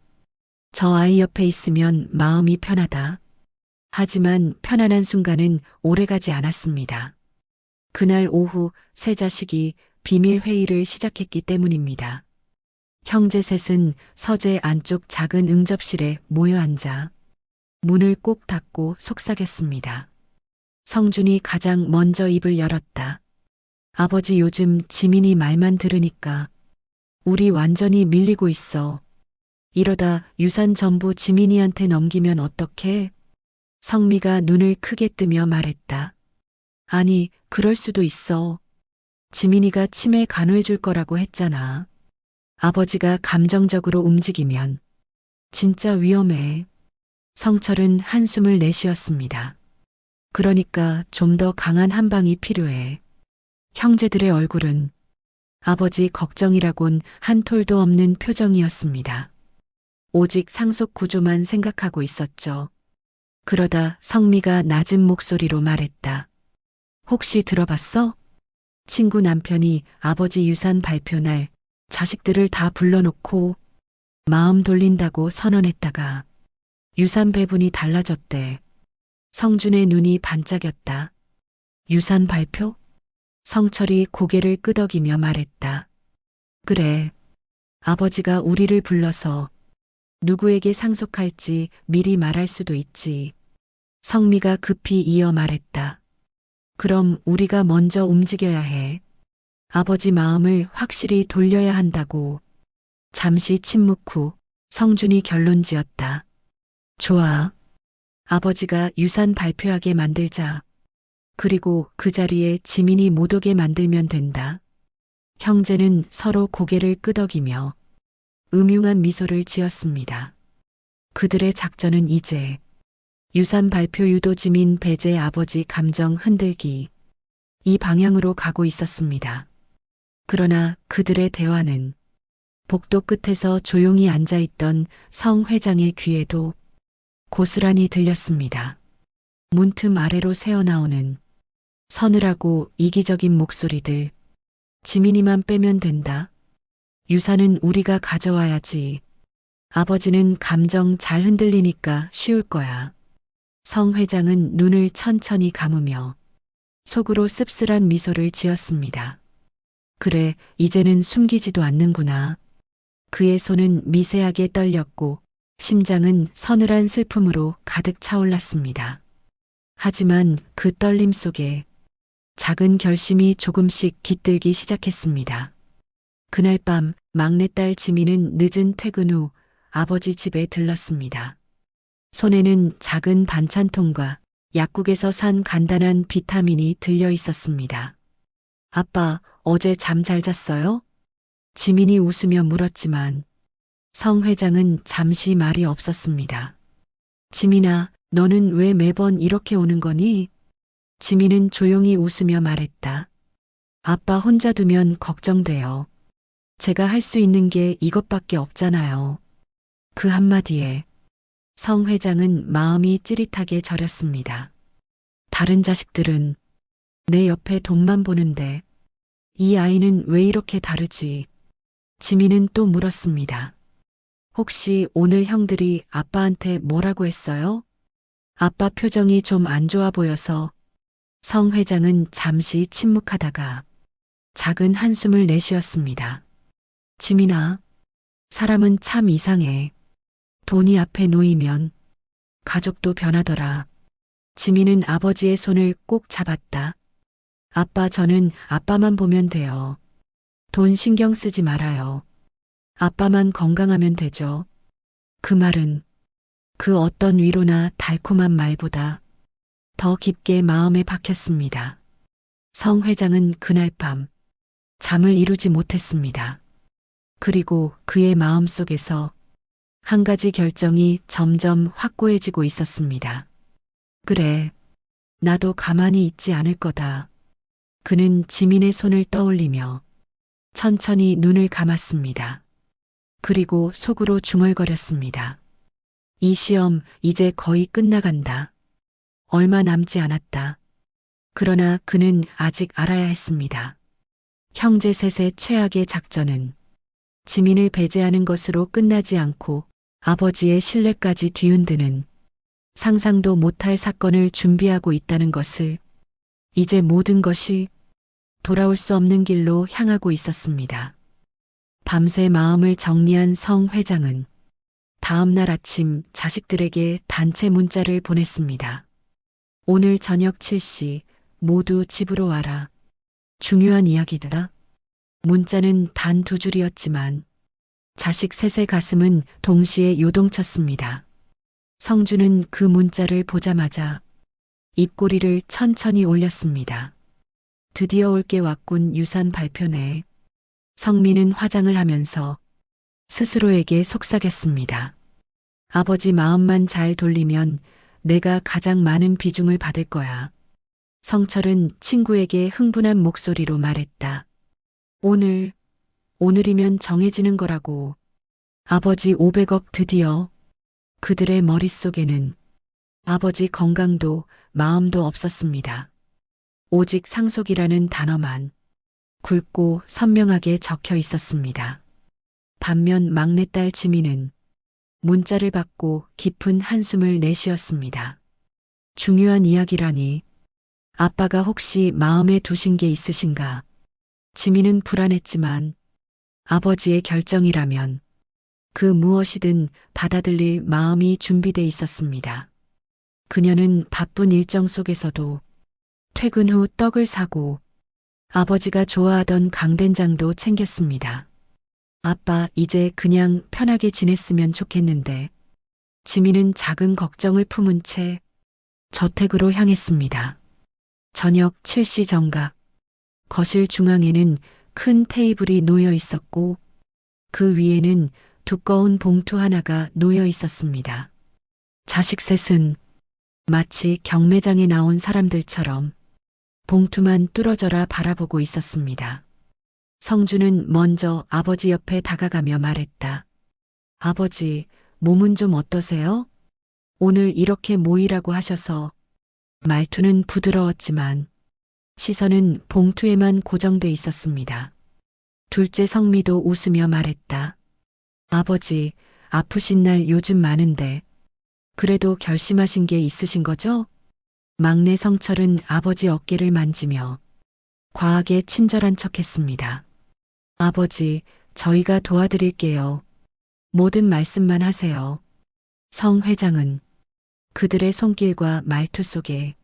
저 아이 옆에 있으면 마음이 편하다. 하지만 편안한 순간은 오래가지 않았습니다. 그날 오후 세 자식이 비밀 회의를 시작했기 때문입니다. 형제 셋은 서재 안쪽 작은 응접실에 모여 앉아 문을 꼭 닫고 속삭였습니다. 성준이 가장 먼저 입을 열었다. 아버지 요즘 지민이 말만 들으니까 우리 완전히 밀리고 있어. 이러다 유산 전부 지민이한테 넘기면 어떡해? 성미가 눈을 크게 뜨며 말했다. 아니, 그럴 수도 있어. 지민이가 치매 간호해 줄 거라고 했잖아. 아버지가 감정적으로 움직이면 진짜 위험해. 성철은 한숨을 내쉬었습니다. 그러니까 좀 더 강한 한 방이 필요해. 형제들의 얼굴은 아버지 걱정이라곤 한 톨도 없는 표정이었습니다. 오직 상속 구조만 생각하고 있었죠. 그러다 성미가 낮은 목소리로 말했다. 혹시 들어봤어? 친구 남편이 아버지 유산 발표 날 자식들을 다 불러놓고 마음 돌린다고 선언했다가 유산 배분이 달라졌대. 성준의 눈이 반짝였다. 유산 발표? 성철이 고개를 끄덕이며 말했다. 그래. 아버지가 우리를 불러서 누구에게 상속할지 미리 말할 수도 있지. 성미가 급히 이어 말했다. 그럼 우리가 먼저 움직여야 해. 아버지 마음을 확실히 돌려야 한다고. 잠시 침묵 후 성준이 결론 지었다. 좋아. 아버지가 유산 발표하게 만들자. 그리고 그 자리에 지민이 못 오게 만들면 된다. 형제는 서로 고개를 끄덕이며 음흉한 미소를 지었습니다. 그들의 작전은 이제 유산 발표 유도 지민 배제 아버지 감정 흔들기 이 방향으로 가고 있었습니다. 그러나 그들의 대화는 복도 끝에서 조용히 앉아있던 성 회장의 귀에도 고스란히 들렸습니다. 문틈 아래로 새어나오는 서늘하고 이기적인 목소리들. 지민이만 빼면 된다. 유산은 우리가 가져와야지. 아버지는 감정 잘 흔들리니까 쉬울 거야. 성 회장은 눈을 천천히 감으며 속으로 씁쓸한 미소를 지었습니다. 그래, 이제는 숨기지도 않는구나. 그의 손은 미세하게 떨렸고 심장은 서늘한 슬픔으로 가득 차올랐습니다. 하지만 그 떨림 속에 작은 결심이 조금씩 깃들기 시작했습니다. 그날 밤 막내딸 지민은 늦은 퇴근 후 아버지 집에 들렀습니다. 손에는 작은 반찬통과 약국에서 산 간단한 비타민이 들려 있었습니다. 아빠, 어제 잠 잘 잤어요? 지민이 웃으며 물었지만 성 회장은 잠시 말이 없었습니다. 지민아, 너는 왜 매번 이렇게 오는 거니? 지민은 조용히 웃으며 말했다. 아빠 혼자 두면 걱정돼요. 제가 할 수 있는 게 이것밖에 없잖아요. 그 한마디에 성 회장은 마음이 찌릿하게 저렸습니다. 다른 자식들은 내 옆에 돈만 보는데 이 아이는 왜 이렇게 다르지? 지민은 또 물었습니다. 혹시 오늘 형들이 아빠한테 뭐라고 했어요? 아빠 표정이 좀 안 좋아 보여서 성 회장은 잠시 침묵하다가 작은 한숨을 내쉬었습니다. 지민아, 사람은 참 이상해. 돈이 앞에 놓이면 가족도 변하더라. 지민은 아버지의 손을 꼭 잡았다. 아빠, 저는 아빠만 보면 돼요. 돈 신경 쓰지 말아요. 아빠만 건강하면 되죠. 그 말은 그 어떤 위로나 달콤한 말보다 더 깊게 마음에 박혔습니다. 성 회장은 그날 밤 잠을 이루지 못했습니다. 그리고 그의 마음 속에서 한 가지 결정이 점점 확고해지고 있었습니다. 그래, 나도 가만히 있지 않을 거다. 그는 지민의 손을 떠올리며 천천히 눈을 감았습니다. 그리고 속으로 중얼거렸습니다. 이 시험 이제 거의 끝나간다. 얼마 남지 않았다. 그러나 그는 아직 알아야 했습니다. 형제 셋의 최악의 작전은 지민을 배제하는 것으로 끝나지 않고 아버지의 신뢰까지 뒤흔드는 상상도 못할 사건을 준비하고 있다는 것을. 이제 모든 것이 돌아올 수 없는 길로 향하고 있었습니다. 밤새 마음을 정리한 성 회장은 다음 날 아침 자식들에게 단체 문자를 보냈습니다. 오늘 저녁 7시 모두 집으로 와라. 중요한 이야기다. 문자는 단 2줄이었지만 자식 셋의 가슴은 동시에 요동쳤습니다. 성주는 그 문자를 보자마자 입꼬리를 천천히 올렸습니다. 드디어 올 게 왔군. 유산 발표네. 성민은 화장을 하면서 스스로에게 속삭였습니다. 아버지 마음만 잘 돌리면 내가 가장 많은 비중을 받을 거야. 성철은 친구에게 흥분한 목소리로 말했다. 오늘이면 정해지는 거라고. 아버지 500억 드디어. 그들의 머릿속에는 아버지 건강도 마음도 없었습니다. 오직 상속이라는 단어만 굵고 선명하게 적혀 있었습니다. 반면 막내딸 지민은 문자를 받고 깊은 한숨을 내쉬었습니다. 중요한 이야기라니. 아빠가 혹시 마음에 두신 게 있으신가? 지민은 불안했지만 아버지의 결정이라면 그 무엇이든 받아들일 마음이 준비돼 있었습니다. 그녀는 바쁜 일정 속에서도 퇴근 후 떡을 사고 아버지가 좋아하던 강된장도 챙겼습니다. 아빠, 이제 그냥 편하게 지냈으면 좋겠는데. 지민은 작은 걱정을 품은 채 저택으로 향했습니다. 저녁 7시 정각. 거실 중앙에는 큰 테이블이 놓여 있었고 그 위에는 두꺼운 봉투 하나가 놓여 있었습니다. 자식 셋은 마치 경매장에 나온 사람들처럼 봉투만 뚫어져라 바라보고 있었습니다. 성주는 먼저 아버지 옆에 다가가며 말했다. 아버지, 몸은 좀 어떠세요? 오늘 이렇게 모이라고 하셔서 말투는 부드러웠지만 시선은 봉투에만 고정돼 있었습니다. 둘째 성미도 웃으며 말했다. 아버지, 아프신 날 요즘 많은데 그래도 결심하신 게 있으신 거죠? 막내 성철은 아버지 어깨를 만지며 과하게 친절한 척했습니다. 아버지, 저희가 도와드릴게요. 모든 말씀만 하세요. 성 회장은 그들의 손길과 말투 속에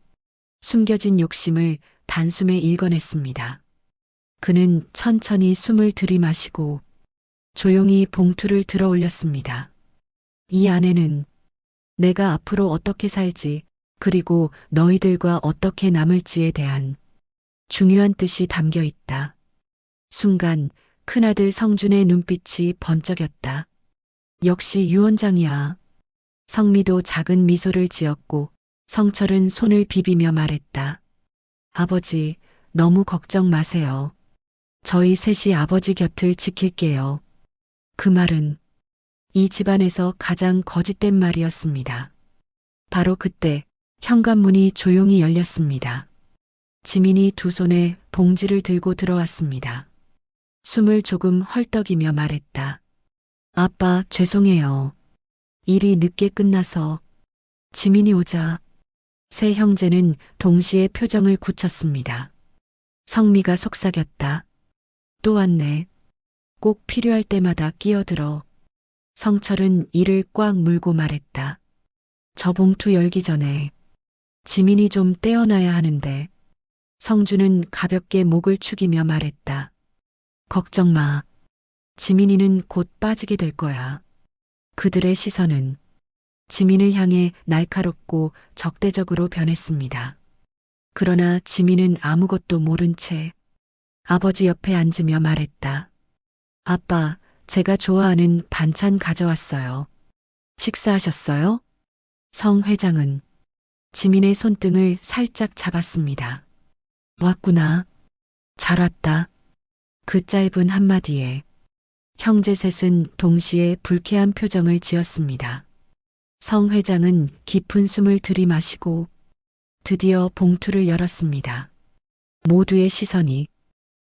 숨겨진 욕심을 단숨에 읽어냈습니다. 그는 천천히 숨을 들이마시고 조용히 봉투를 들어 올렸습니다. 이 안에는 내가 앞으로 어떻게 살지, 그리고 너희들과 어떻게 남을지에 대한 중요한 뜻이 담겨 있다. 순간 큰아들 성준의 눈빛이 번쩍였다. 역시 유원장이야. 성미도 작은 미소를 지었고 성철은 손을 비비며 말했다. 아버지, 너무 걱정 마세요. 저희 셋이 아버지 곁을 지킬게요. 그 말은 이 집안에서 가장 거짓된 말이었습니다. 바로 그때 현관문이 조용히 열렸습니다. 지민이 두 손에 봉지를 들고 들어왔습니다. 숨을 조금 헐떡이며 말했다. 아빠, 죄송해요. 일이 늦게 끝나서. 지민이 오자 세 형제는 동시에 표정을 굳혔습니다. 성미가 속삭였다. 또 왔네. 꼭 필요할 때마다 끼어들어. 성철은 이를 꽉 물고 말했다. 저 봉투 열기 전에 지민이 좀 떼어놔야 하는데. 성준은 가볍게 목을 축이며 말했다. 걱정 마. 지민이는 곧 빠지게 될 거야. 그들의 시선은 지민을 향해 날카롭고 적대적으로 변했습니다. 그러나 지민은 아무것도 모른 채 아버지 옆에 앉으며 말했다. 아빠, 제가 좋아하는 반찬 가져왔어요. 식사하셨어요? 성 회장은 지민의 손등을 살짝 잡았습니다. 왔구나. 잘 왔다. 그 짧은 한마디에 형제 셋은 동시에 불쾌한 표정을 지었습니다. 성 회장은 깊은 숨을 들이마시고 드디어 봉투를 열었습니다. 모두의 시선이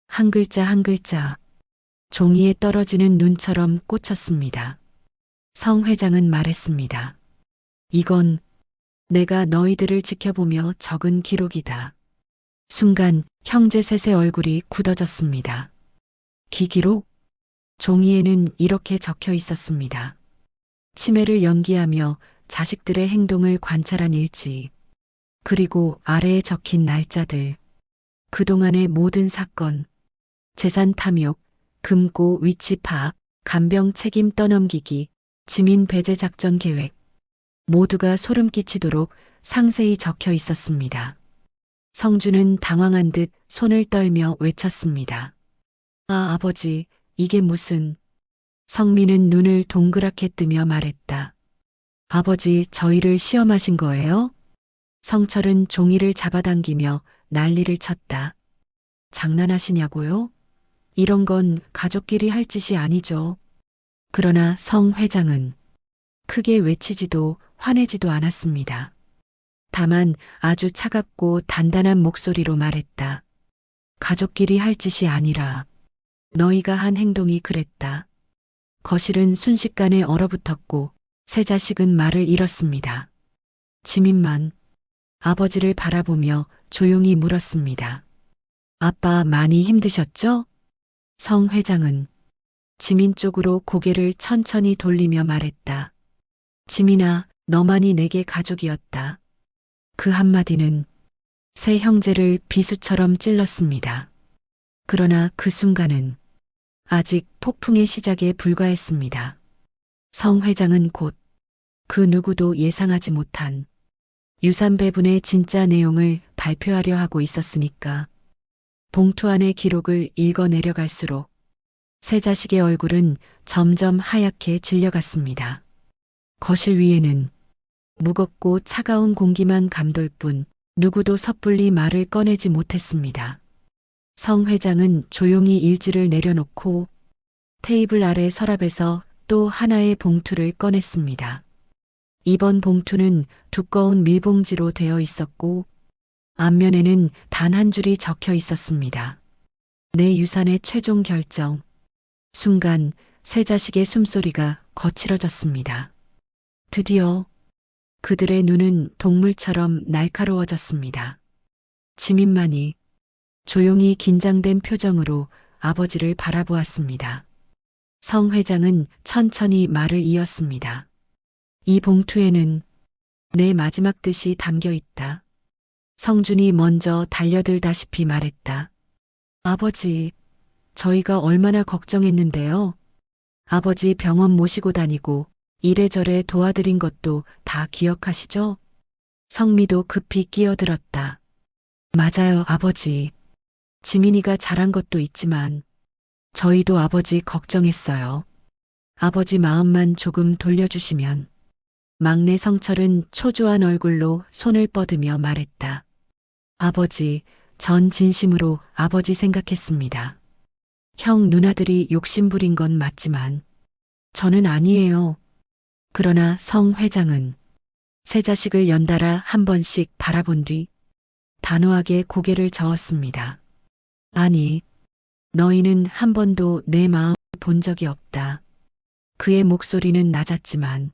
한 글자 한 글자 종이에 떨어지는 눈처럼 꽂혔습니다. 성 회장은 말했습니다. 이건 내가 너희들을 지켜보며 적은 기록이다. 순간 형제 셋의 얼굴이 굳어졌습니다. 기기록? 종이에는 이렇게 적혀 있었습니다. 치매를 연기하며 자식들의 행동을 관찰한 일지, 그리고 아래에 적힌 날짜들, 그동안의 모든 사건, 재산 탐욕, 금고 위치 파악, 간병 책임 떠넘기기, 지민 배제 작전 계획, 모두가 소름 끼치도록 상세히 적혀 있었습니다. 성준은 당황한 듯 손을 떨며 외쳤습니다. 아, 아버지, 이게 무슨... 성민은 눈을 동그랗게 뜨며 말했다. 아버지, 저희를 시험하신 거예요? 성철은 종이를 잡아당기며 난리를 쳤다. 장난하시냐고요? 이런 건 가족끼리 할 짓이 아니죠. 그러나 성 회장은 크게 외치지도 화내지도 않았습니다. 다만 아주 차갑고 단단한 목소리로 말했다. 가족끼리 할 짓이 아니라 너희가 한 행동이 그랬다. 거실은 순식간에 얼어붙었고 세 자식은 말을 잃었습니다. 지민만 아버지를 바라보며 조용히 물었습니다. 아빠 많이 힘드셨죠? 성 회장은 지민 쪽으로 고개를 천천히 돌리며 말했다. 지민아, 너만이 내게 가족이었다. 그 한마디는 세 형제를 비수처럼 찔렀습니다. 그러나 그 순간은 아직 폭풍의 시작에 불과했습니다. 성 회장은 곧 그 누구도 예상하지 못한 유산 배분의 진짜 내용을 발표하려 하고 있었으니까. 봉투 안의 기록을 읽어 내려갈수록 세 자식의 얼굴은 점점 하얗게 질려갔습니다. 거실 위에는 무겁고 차가운 공기만 감돌 뿐 누구도 섣불리 말을 꺼내지 못했습니다. 성 회장은 조용히 일지를 내려놓고 테이블 아래 서랍에서 또 하나의 봉투를 꺼냈습니다. 이번 봉투는 두꺼운 밀봉지로 되어 있었고 앞면에는 단 한 줄이 적혀 있었습니다. 내 유산의 최종 결정. 순간 세 자식의 숨소리가 거칠어졌습니다. 드디어 그들의 눈은 동물처럼 날카로워졌습니다. 지민만이 조용히 긴장된 표정으로 아버지를 바라보았습니다. 성 회장은 천천히 말을 이었습니다. 이 봉투에는 내 마지막 뜻이 담겨 있다. 성준이 먼저 달려들다시피 말했다. 아버지, 저희가 얼마나 걱정했는데요. 아버지 병원 모시고 다니고 이래저래 도와드린 것도 다 기억하시죠? 성미도 급히 끼어들었다. 맞아요, 아버지. 지민이가 잘한 것도 있지만 저희도 아버지 걱정했어요. 아버지 마음만 조금 돌려주시면. 막내 성철은 초조한 얼굴로 손을 뻗으며 말했다. 아버지, 전 진심으로 아버지 생각했습니다. 형 누나들이 욕심부린 건 맞지만 저는 아니에요. 그러나 성 회장은 세 자식을 연달아 한 번씩 바라본 뒤 단호하게 고개를 저었습니다. 아니, 너희는 한 번도 내 마음을 본 적이 없다. 그의 목소리는 낮았지만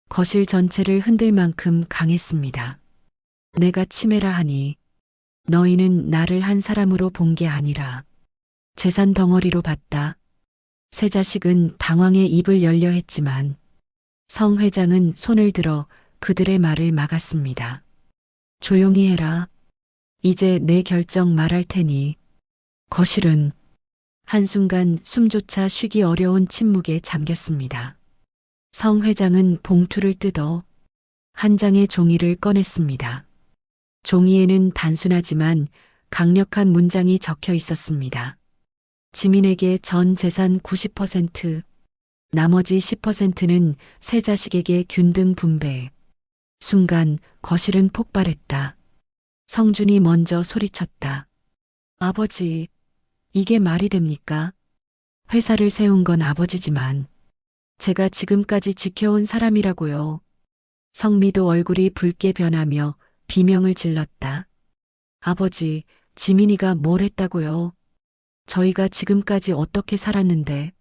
거실 전체를 흔들 만큼 강했습니다. 내가 치매라 하니 너희는 나를 한 사람으로 본 게 아니라 재산 덩어리로 봤다. 세 자식은 당황해 입을 열려 했지만 성 회장은 손을 들어 그들의 말을 막았습니다. 조용히 해라. 이제 내 결정 말할 테니. 거실은 한순간 숨조차 쉬기 어려운 침묵에 잠겼습니다. 성 회장은 봉투를 뜯어 한 장의 종이를 꺼냈습니다. 종이에는 단순하지만 강력한 문장이 적혀 있었습니다. 지민에게 전 재산 90%, 나머지 10%는 세 자식에게 균등 분배. 순간 거실은 폭발했다. 성준이 먼저 소리쳤다. 아버지, 이게 말이 됩니까? 회사를 세운 건 아버지지만 제가 지금까지 지켜온 사람이라고요. 성미도 얼굴이 붉게 변하며 비명을 질렀다. 아버지, 지민이가 뭘 했다고요? 저희가 지금까지 어떻게 살았는데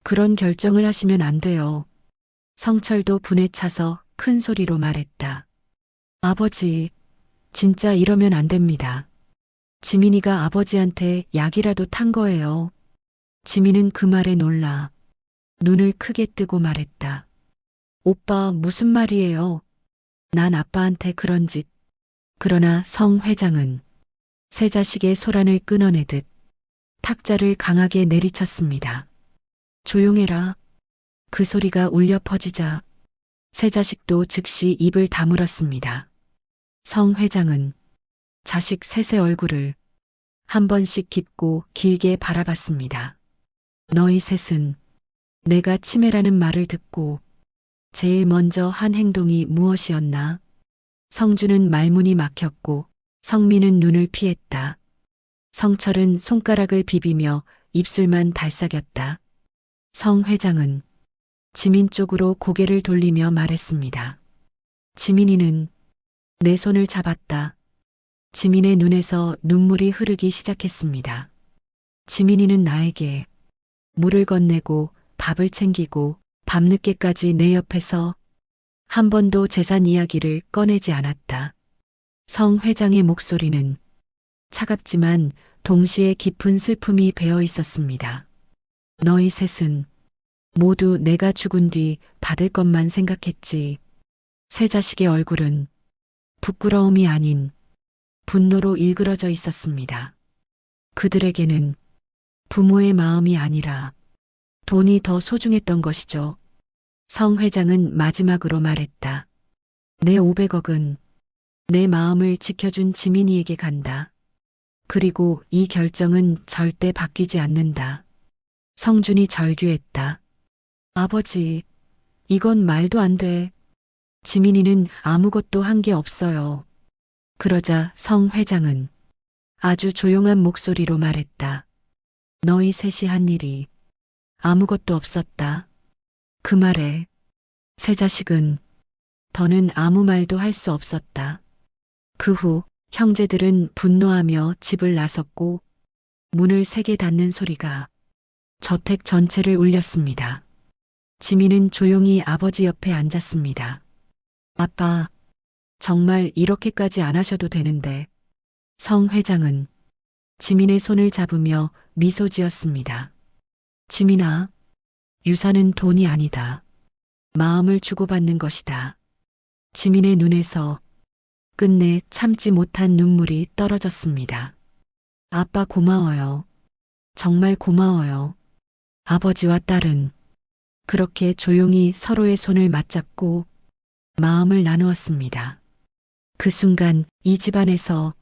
그런 결정을 하시면 안 돼요. 성철도 분에 차서 큰 소리로 말했다. 아버지, 진짜 이러면 안 됩니다. 지민이가 아버지한테 약이라도 탄 거예요. 지민은 그 말에 놀라 눈을 크게 뜨고 말했다. 오빠 무슨 말이에요? 난 아빠한테 그런 짓. 그러나 성 회장은 세 자식의 소란을 끊어내듯 탁자를 강하게 내리쳤습니다. 조용해라. 그 소리가 울려 퍼지자 세 자식도 즉시 입을 다물었습니다. 성 회장은 자식 셋의 얼굴을 한 번씩 깊고 길게 바라봤습니다. 너희 셋은 내가 치매라는 말을 듣고 제일 먼저 한 행동이 무엇이었나? 성준은 말문이 막혔고 성민은 눈을 피했다. 성철은 손가락을 비비며 입술만 달싹였다. 성 회장은 지민 쪽으로 고개를 돌리며 말했습니다. 지민이는 내 손을 잡았다. 지민의 눈에서 눈물이 흐르기 시작했습니다. 지민이는 나에게 물을 건네고 밥을 챙기고 밤늦게까지 내 옆에서 한 번도 재산 이야기를 꺼내지 않았다. 성 회장의 목소리는 차갑지만 동시에 깊은 슬픔이 배어 있었습니다. 너희 셋은 모두 내가 죽은 뒤 받을 것만 생각했지. 세 자식의 얼굴은 부끄러움이 아닌 분노로 일그러져 있었습니다. 그들에게는 부모의 마음이 아니라 돈이 더 소중했던 것이죠. 성 회장은 마지막으로 말했다. 내 500억은 내 마음을 지켜준 지민이에게 간다. 그리고 이 결정은 절대 바뀌지 않는다. 성준이 절규했다. 아버지, 이건 말도 안 돼. 지민이는 아무것도 한 게 없어요. 그러자 성 회장은 아주 조용한 목소리로 말했다. 너희 셋이 한 일이 아무것도 없었다. 그 말에 세 자식은 더는 아무 말도 할 수 없었다. 그 후 형제들은 분노하며 집을 나섰고 문을 세게 닫는 소리가 저택 전체를 울렸습니다. 지민은 조용히 아버지 옆에 앉았습니다. 아빠, 정말 이렇게까지 안 하셔도 되는데. 성 회장은 지민의 손을 잡으며 미소 지었습니다. 지민아, 유산은 돈이 아니다. 마음을 주고받는 것이다. 지민의 눈에서 끝내 참지 못한 눈물이 떨어졌습니다. 아빠 고마워요. 정말 고마워요. 아버지와 딸은 그렇게 조용히 서로의 손을 맞잡고 마음을 나누었습니다. 그 순간 이 집안에서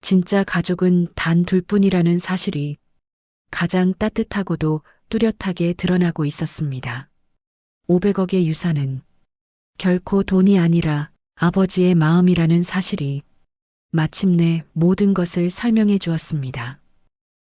진짜 가족은 단 둘뿐이라는 사실이 가장 따뜻하고도 뚜렷하게 드러나고 있었습니다. 500억의 유산은 결코 돈이 아니라 아버지의 마음이라는 사실이 마침내 모든 것을 설명해 주었습니다.